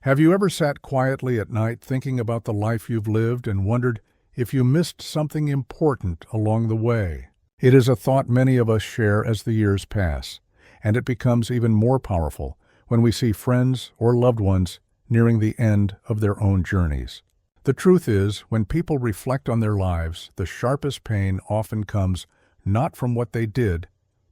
Have you ever sat quietly at night thinking about the life you've lived and wondered if you missed something important along the way? It is a thought many of us share as the years pass, and it becomes even more powerful when we see friends or loved ones nearing the end of their own journeys. The truth is, when people reflect on their lives, the sharpest pain often comes not from what they did,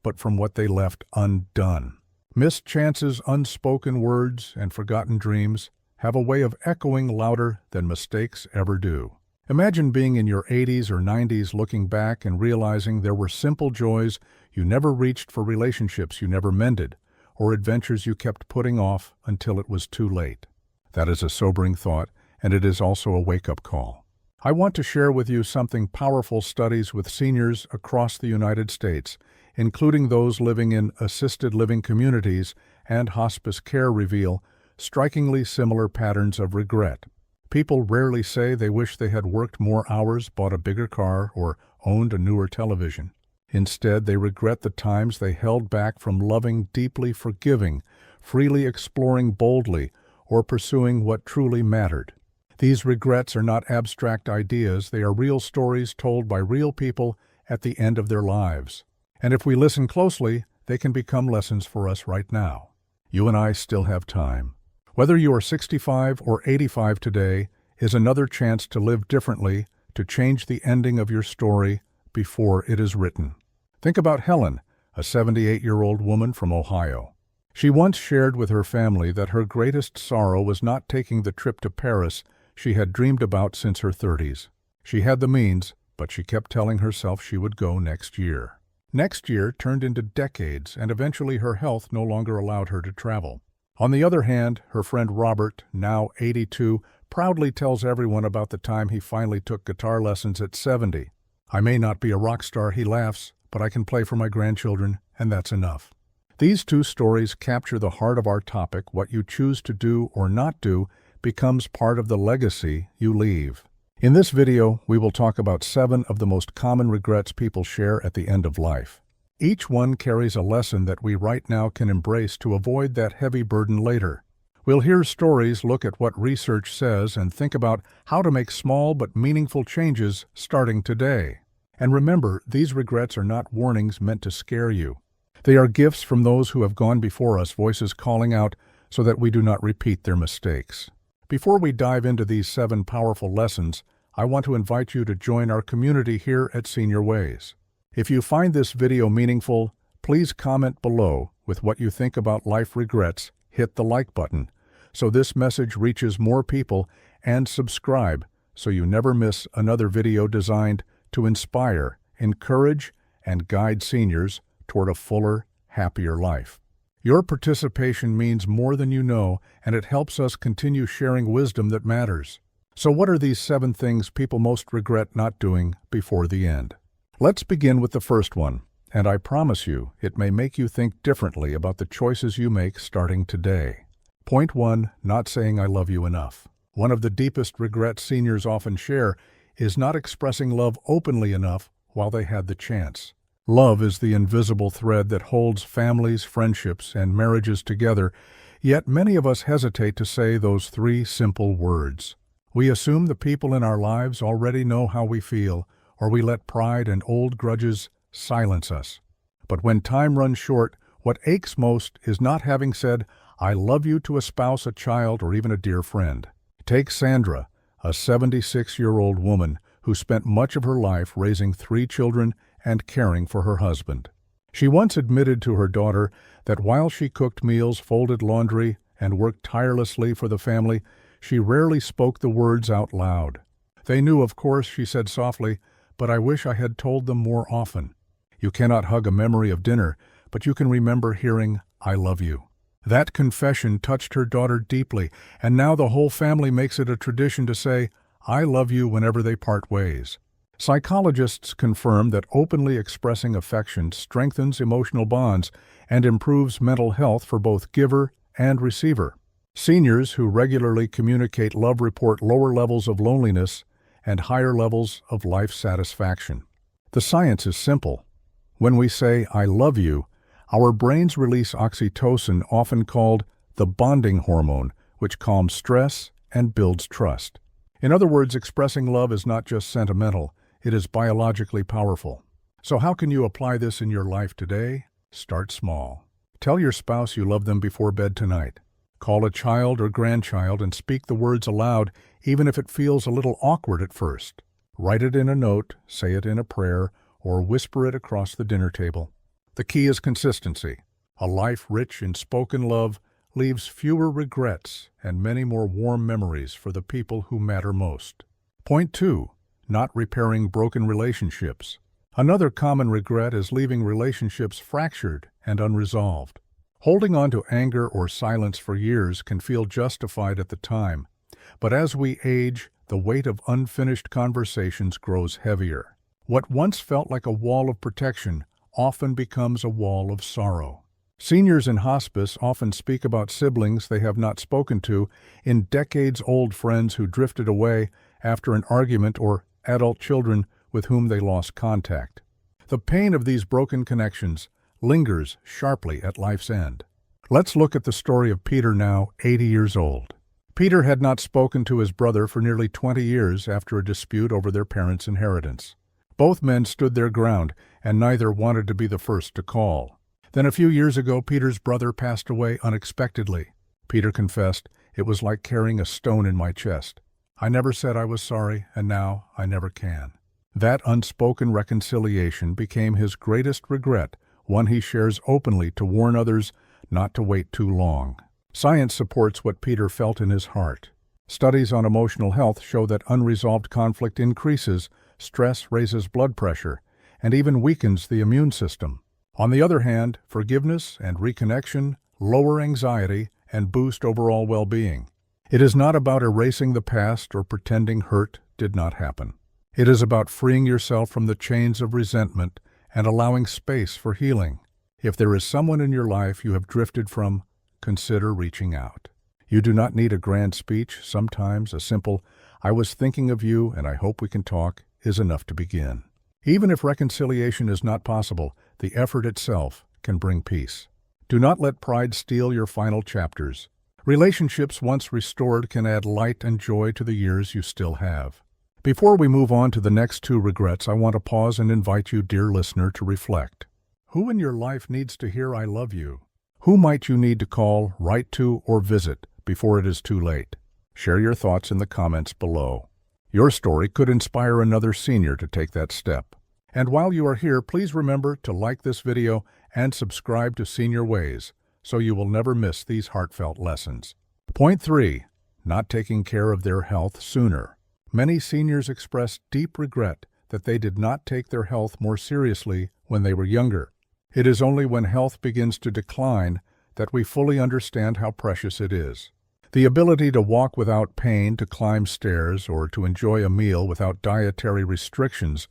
but from what they left undone. Missed chances, unspoken words, and forgotten dreams have a way of echoing louder than mistakes ever do. Imagine being in your 80s or 90s looking back and realizing there were simple joys you never reached, for relationships you never mended, or adventures you kept putting off until it was too late. That is a sobering thought, and it is also a wake-up call. I want to share with you something powerful studies with seniors across the United States, including those living in assisted living communities and hospice care, reveal strikingly similar patterns of regret. People rarely say they wish they had worked more hours, bought a bigger car, or owned a newer television. Instead, they regret the times they held back from loving deeply, forgiving, freely exploring boldly, or pursuing what truly mattered. These regrets are not abstract ideas, they are real stories told by real people at the end of their lives. And if we listen closely, they can become lessons for us right now. You and I still have time. Whether you are 65 or 85 today is another chance to live differently, to change the ending of your story before it is written. Think about Helen, a 78-year-old woman from Ohio. She once shared with her family that her greatest sorrow was not taking the trip to Paris she had dreamed about since her 30s. She had the means, but she kept telling herself she would go next year. Next year turned into decades, and eventually her health no longer allowed her to travel. On the other hand, her friend Robert, now 82, proudly tells everyone about the time he finally took guitar lessons at 70. "I may not be a rock star," he laughs, "but I can play for my grandchildren, and that's enough." These two stories capture the heart of our topic. What you choose to do or not do becomes part of the legacy you leave. In this video, we will talk about 7 of the most common regrets people share at the end of life. Each one carries a lesson that we right now can embrace to avoid that heavy burden later. We'll hear stories, look at what research says, and think about how to make small but meaningful changes starting today. And remember, these regrets are not warnings meant to scare you. They are gifts from those who have gone before us, voices calling out so that we do not repeat their mistakes. Before we dive into these 7 powerful lessons, I want to invite you to join our community here at Senior Ways. If you find this video meaningful, please comment below with what you think about life regrets, hit the like button so this message reaches more people, and subscribe so you never miss another video designed to inspire, encourage, and guide seniors toward a fuller, happier life. Your participation means more than you know, and it helps us continue sharing wisdom that matters. So what are these 7 things people most regret not doing before the end? Let's begin with the first one, and I promise you, it may make you think differently about the choices you make starting today. Point 1, not saying I love you enough. One of the deepest regrets seniors often share is not expressing love openly enough while they had the chance. Love is the invisible thread that holds families, friendships, and marriages together, yet many of us hesitate to say those 3 simple words. We assume the people in our lives already know how we feel, or we let pride and old grudges silence us. But when time runs short, what aches most is not having said, "I love you" to a spouse, a child, or even a dear friend. Take Sandra, a 76-year-old woman who spent much of her life raising 3 children and caring for her husband. She once admitted to her daughter that while she cooked meals, folded laundry, and worked tirelessly for the family, she rarely spoke the words out loud. "They knew, of course," she said softly, "but I wish I had told them more often." You cannot hug a memory of dinner, but you can remember hearing, "I love you." That confession touched her daughter deeply, and now the whole family makes it a tradition to say, "I love you" whenever they part ways. Psychologists confirm that openly expressing affection strengthens emotional bonds and improves mental health for both giver and receiver. Seniors who regularly communicate love report lower levels of loneliness and higher levels of life satisfaction. The science is simple. When we say, "I love you," our brains release oxytocin, often called the bonding hormone, which calms stress and builds trust. In other words, expressing love is not just sentimental, it is biologically powerful. So how can you apply this in your life today? Start small. Tell your spouse you love them before bed tonight. Call a child or grandchild and speak the words aloud, even if it feels a little awkward at first. Write it in a note, say it in a prayer, or whisper it across the dinner table. The key is consistency. A life rich in spoken love leaves fewer regrets and many more warm memories for the people who matter most. Point 2. Not repairing broken relationships. Another common regret is leaving relationships fractured and unresolved. Holding on to anger or silence for years can feel justified at the time, but as we age, the weight of unfinished conversations grows heavier. What once felt like a wall of protection often becomes a wall of sorrow. Seniors in hospice often speak about siblings they have not spoken to, in decades-old friends who drifted away after an argument, or adult children with whom they lost contact. The pain of these broken connections lingers sharply at life's end. Let's look at the story of Peter, now 80 years old. Peter had not spoken to his brother for nearly 20 years after a dispute over their parents' inheritance. Both men stood their ground, and neither wanted to be the first to call. Then a few years ago, Peter's brother passed away unexpectedly. Peter confessed, "It was like carrying a stone in my chest. I never said I was sorry, and now I never can." That unspoken reconciliation became his greatest regret, one he shares openly to warn others not to wait too long. Science supports what Peter felt in his heart. Studies on emotional health show that unresolved conflict increases, stress raises blood pressure, and even weakens the immune system. On the other hand, forgiveness and reconnection lower anxiety and boost overall well-being. It is not about erasing the past or pretending hurt did not happen. It is about freeing yourself from the chains of resentment and allowing space for healing. If there is someone in your life you have drifted from, consider reaching out. You do not need a grand speech. Sometimes a simple, "I was thinking of you and I hope we can talk," is enough to begin. Even if reconciliation is not possible, the effort itself can bring peace. Do not let pride steal your final chapters. Relationships once restored can add light and joy to the years you still have. Before we move on to the next 2 regrets, I want to pause and invite you, dear listener, to reflect. Who in your life needs to hear "I love you"? Who might you need to call, write to, or visit before it is too late? Share your thoughts in the comments below. Your story could inspire another senior to take that step. And while you are here, please remember to like this video and subscribe to Senior Ways so you will never miss these heartfelt lessons. Point 3. Not taking care of their health sooner. Many seniors express deep regret that they did not take their health more seriously when they were younger. It is only when health begins to decline that we fully understand how precious it is. The ability to walk without pain, to climb stairs, or to enjoy a meal without dietary restrictions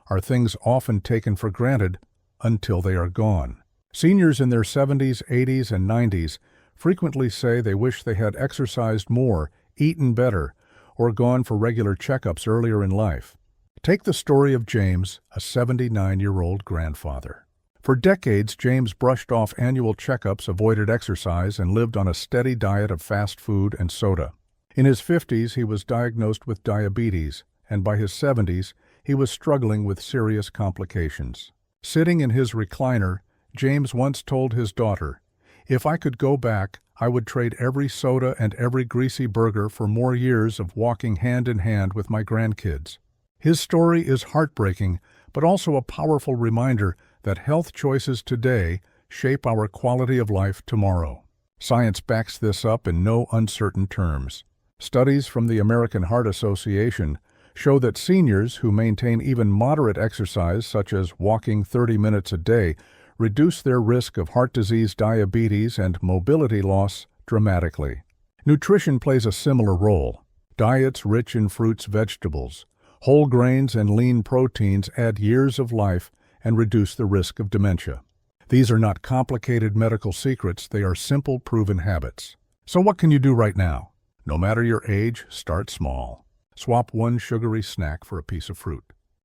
are things often taken for granted until they are gone. Seniors in their 70s, 80s, and 90s frequently say they wish they had exercised more, eaten better, or gone for regular checkups earlier in life. Take the story of James, a 79-year-old grandfather. For decades, James brushed off annual checkups, avoided exercise, and lived on a steady diet of fast food and soda. In his 50s, he was diagnosed with diabetes, and by his 70s, he was struggling with serious complications. Sitting in his recliner, James once told his daughter, "If I could go back, I would trade every soda and every greasy burger for more years of walking hand in hand with my grandkids." His story is heartbreaking, but also a powerful reminder that health choices today shape our quality of life tomorrow. Science backs this up in no uncertain terms. Studies from the American Heart Association show that seniors who maintain even moderate exercise, such as walking 30 minutes a day, reduce their risk of heart disease, diabetes, and mobility loss dramatically. Nutrition plays a similar role. Diets rich in fruits, vegetables, whole grains, and lean proteins add years of life and reduce the risk of dementia. These are not complicated medical secrets, they are simple, proven habits. So what can you do right now? No matter your age, start small. Swap one sugary snack for a piece of fruit.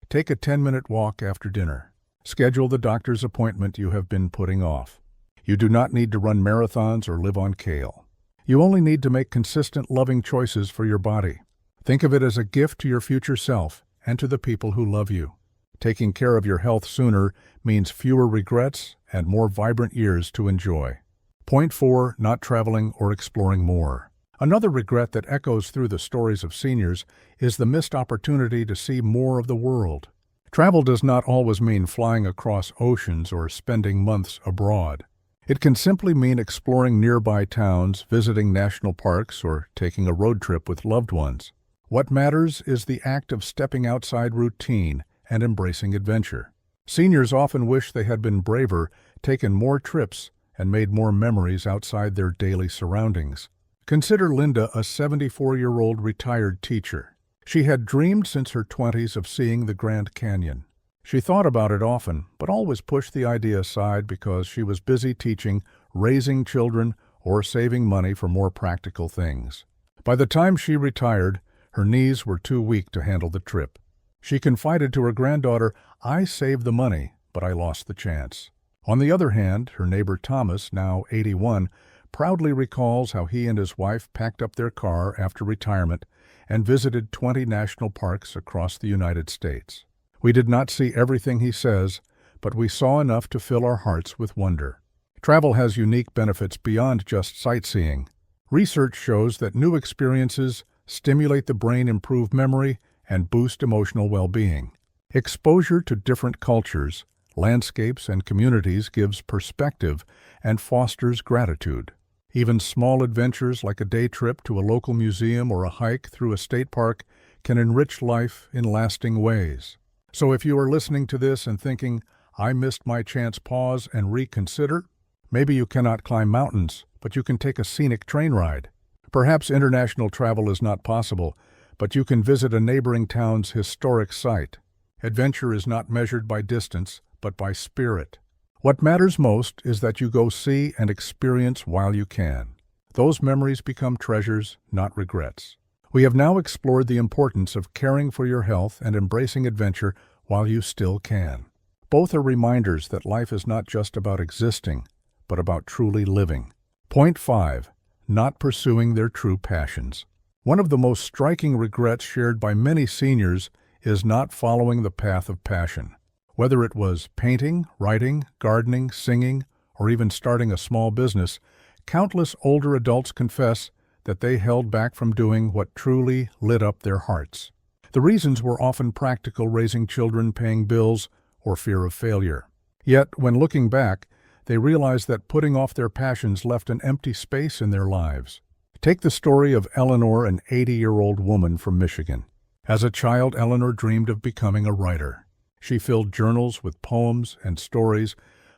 Take a 10-minute walk after dinner. Schedule the doctor's appointment you have been putting off. You do not need to run marathons or live on kale. You only need to make consistent, loving choices for your body. Think of it as a gift to your future self and to the people who love you. Taking care of your health sooner means fewer regrets and more vibrant years to enjoy. Point 4. Not traveling or exploring more. Another regret that echoes through the stories of seniors is the missed opportunity to see more of the world. Travel does not always mean flying across oceans or spending months abroad. It can simply mean exploring nearby towns, visiting national parks, or taking a road trip with loved ones. What matters is the act of stepping outside routine and embracing adventure. Seniors often wish they had been braver, taken more trips, and made more memories outside their daily surroundings. Consider Linda, a 74-year-old retired teacher. She had dreamed since her 20s of seeing the Grand Canyon. She thought about it often, but always pushed the idea aside because she was busy teaching, raising children, or saving money for more practical things. By the time she retired, her knees were too weak to handle the trip. She confided to her granddaughter, "I saved the money, but I lost the chance." On the other hand, her neighbor Thomas, now 81, proudly recalls how he and his wife packed up their car after retirement and visited 20 national parks across the United States. We did not see everything, he says, but we saw enough to fill our hearts with wonder. Travel has unique benefits beyond just sightseeing. Research shows that new experiences stimulate the brain, improve memory, and boost emotional well-being. Exposure to different cultures, landscapes, and communities gives perspective and fosters gratitude. Even small adventures like a day trip to a local museum or a hike through a state park can enrich life in lasting ways. So if you are listening to this and thinking, "I missed my chance," pause and reconsider. Maybe you cannot climb mountains, but you can take a scenic train ride. Perhaps international travel is not possible, but you can visit a neighboring town's historic site. Adventure is not measured by distance, but by spirit. What matters most is that you go see and experience while you can. Those memories become treasures, not regrets. We have now explored the importance of caring for your health and embracing adventure while you still can. Both are reminders that life is not just about existing, but about truly living. Point 5. Not pursuing their true passions. One of the most striking regrets shared by many seniors is not following the path of passion. Whether it was painting, writing, gardening, singing, or even starting a small business, countless older adults confess that they held back from doing what truly lit up their hearts. The reasons were often practical: raising children, paying bills, or fear of failure. Yet, when looking back, they realized that putting off their passions left an empty space in their lives. Take the story of Eleanor, an 80-year-old woman from Michigan. As a child, Eleanor dreamed of becoming a writer. She filled journals with poems and stories,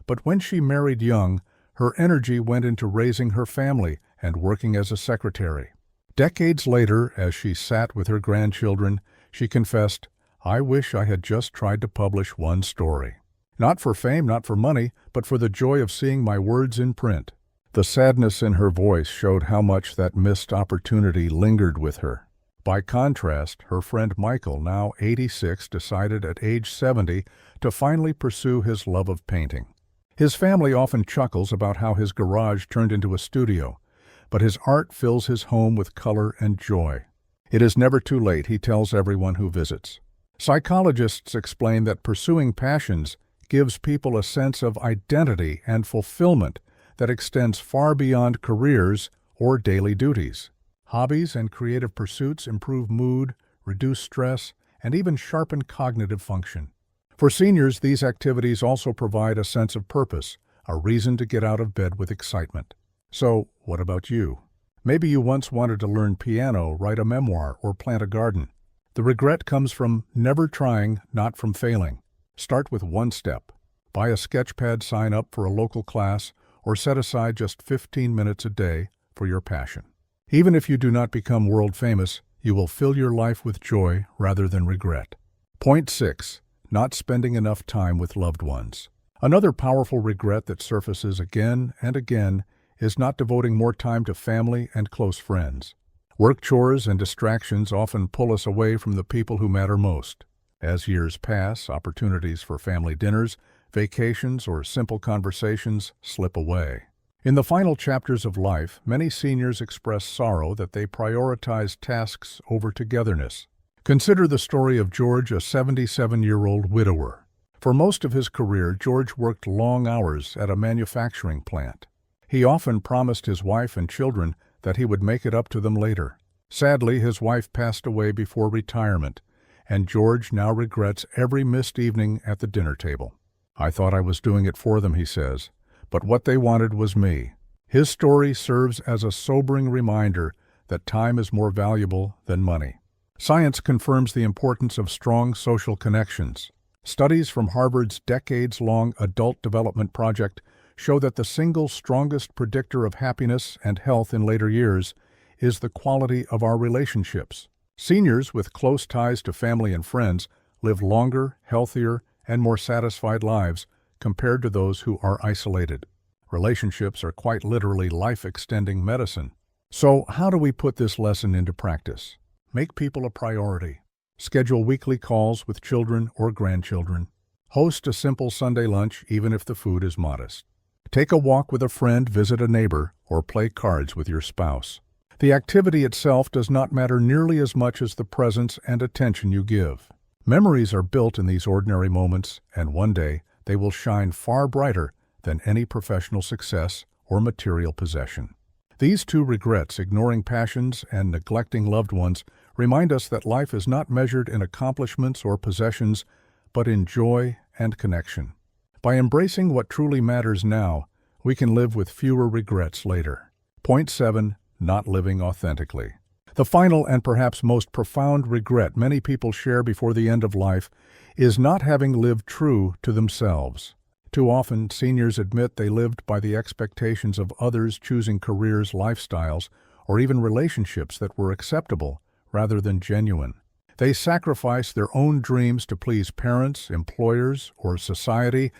but when she married young, her energy went into raising her family and working as a secretary. Decades later, as she sat with her grandchildren, she confessed, "I wish I had just tried to publish one story. Not for fame, not for money, but for the joy of seeing my words in print." The sadness in her voice showed how much that missed opportunity lingered with her. By contrast, her friend Michael, now 86, decided at age 70 to finally pursue his love of painting. His family often chuckles about how his garage turned into a studio, but his art fills his home with color and joy. It is never too late, he tells everyone who visits. Psychologists explain that pursuing passions gives people a sense of identity and fulfillment that extends far beyond careers or daily duties. Hobbies and creative pursuits improve mood, reduce stress, and even sharpen cognitive function. For seniors, these activities also provide a sense of purpose, a reason to get out of bed with excitement. So, what about you? Maybe you once wanted to learn piano, write a memoir, or plant a garden. The regret comes from never trying, not from failing. Start with one step. Buy a sketchpad, sign up for a local class, or set aside just 15 minutes a day for your passion. Even if you do not become world famous, you will fill your life with joy rather than regret. Point 6. Not spending enough time with loved ones. Another powerful regret that surfaces again and again is not devoting more time to family and close friends. Work chores and distractions often pull us away from the people who matter most. As years pass, opportunities for family dinners, vacations, or simple conversations slip away. In the final chapters of life, many seniors express sorrow that they prioritize tasks over togetherness. Consider the story of George, a 77-year-old widower. For most of his career, George worked long hours at a manufacturing plant. He often promised his wife and children that he would make it up to them later. Sadly, his wife passed away before retirement, and George now regrets every missed evening at the dinner table. "I thought I was doing it for them," he says, "but what they wanted was me." His story serves as a sobering reminder that time is more valuable than money. Science confirms the importance of strong social connections. Studies from Harvard's decades-long Adult Development Project show that the single strongest predictor of happiness and health in later years is the quality of our relationships. Seniors with close ties to family and friends live longer, healthier, and more satisfied lives compared to those who are isolated. Relationships are quite literally life-extending medicine. So, how do we put this lesson into practice? Make people a priority. Schedule weekly calls with children or grandchildren. Host a simple Sunday lunch, even if the food is modest. Take a walk with a friend, visit a neighbor, or play cards with your spouse. The activity itself does not matter nearly as much as the presence and attention you give. Memories are built in these ordinary moments, and one day they will shine far brighter than any professional success or material possession. These two regrets, ignoring passions and neglecting loved ones, remind us that life is not measured in accomplishments or possessions, but in joy and connection. By embracing what truly matters now, we can live with fewer regrets later. Point 7. Not living authentically. The final and perhaps most profound regret many people share before the end of life is not having lived true to themselves. Too often, seniors admit they lived by the expectations of others, choosing careers, lifestyles, or even relationships that were acceptable rather than genuine. They sacrificed their own dreams to please parents, employers, or society,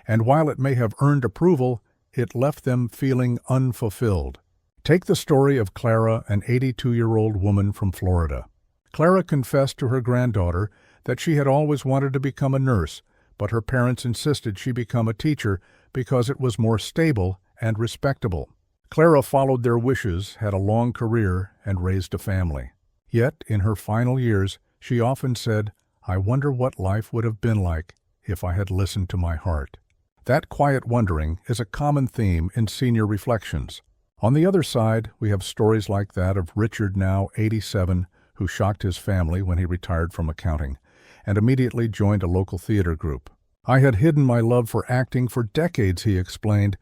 and while it may have earned approval, it left them feeling unfulfilled. Take the story of Clara, an 82-year-old woman from Florida. Clara confessed to her granddaughter that she had always wanted to become a nurse, but her parents insisted she become a teacher because it was more stable and respectable. Clara followed their wishes, had a long career, and raised a family. Yet, in her final years, she often said, "I wonder what life would have been like if I had listened to my heart." That quiet wondering is a common theme in senior reflections. On the other side, we have stories like that of Richard, now 87, who shocked his family when he retired from accounting, and immediately joined a local theater group. "I had hidden my love for acting for decades," he explained,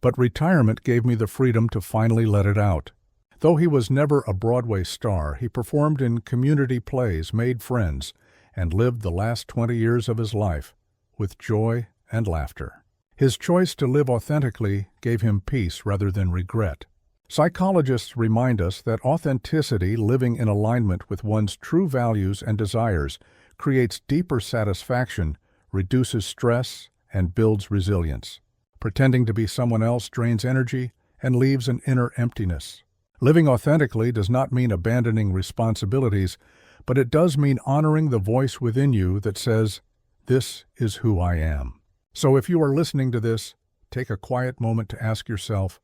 "but retirement gave me the freedom to finally let it out." Though he was never a Broadway star, he performed in community plays, made friends, and lived the last 20 years of his life with joy and laughter. His choice to live authentically gave him peace rather than regret. Psychologists remind us that authenticity, living in alignment with one's true values and desires, creates deeper satisfaction, reduces stress, and builds resilience. Pretending to be someone else drains energy and leaves an inner emptiness. Living authentically does not mean abandoning responsibilities, but it does mean honoring the voice within you that says, "This is who I am." So if you are listening to this, take a quiet moment to ask yourself,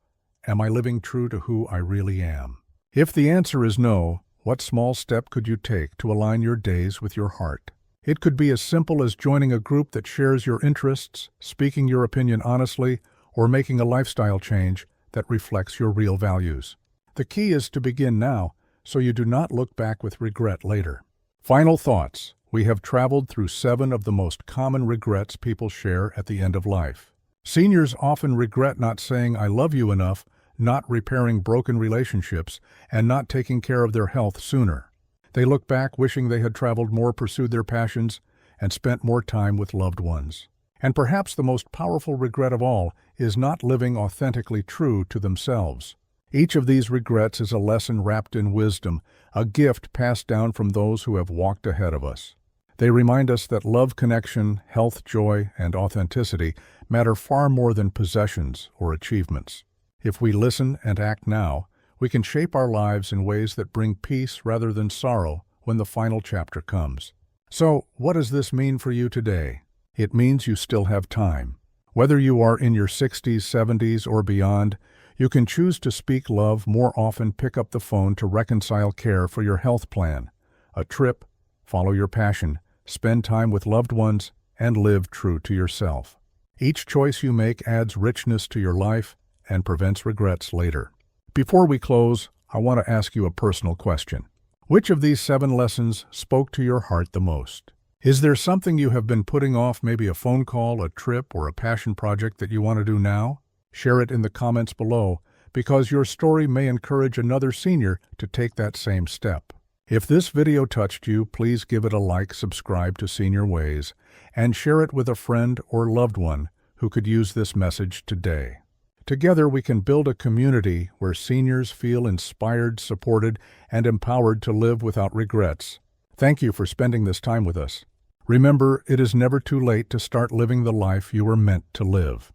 am I living true to who I really am? If the answer is no, what small step could you take to align your days with your heart? It could be as simple as joining a group that shares your interests, speaking your opinion honestly, or making a lifestyle change that reflects your real values. The key is to begin now, so you do not look back with regret later. Final thoughts. We have traveled through 7 of the most common regrets people share at the end of life. Seniors often regret not saying "I love you" enough, not repairing broken relationships, and not taking care of their health sooner. They look back wishing they had traveled more, pursued their passions, and spent more time with loved ones. And perhaps the most powerful regret of all is not living authentically true to themselves. Each of these regrets is a lesson wrapped in wisdom, a gift passed down from those who have walked ahead of us. They remind us that love, connection, health, joy, and authenticity matter far more than possessions or achievements. If we listen and act now, we can shape our lives in ways that bring peace rather than sorrow when the final chapter comes. So, what does this mean for you today? It means you still have time. Whether you are in your 60s, 70s, or beyond, You can choose to speak love more often, pick up the phone to reconcile, care for your health plan, a trip, follow your passion, spend time with loved ones, and live true to yourself. Each choice you make adds richness to your life and prevents regrets later. Before we close, I want to ask you a personal question. Which of these 7 lessons spoke to your heart the most? Is there something you have been putting off, maybe a phone call, a trip, or a passion project that you want to do now? Share it in the comments below, because your story may encourage another senior to take that same step. If this video touched you, please give it a like, subscribe to Senior Ways, and share it with a friend or loved one who could use this message today. Together we can build a community where seniors feel inspired, supported, and empowered to live without regrets. Thank you for spending this time with us. Remember, it is never too late to start living the life you were meant to live.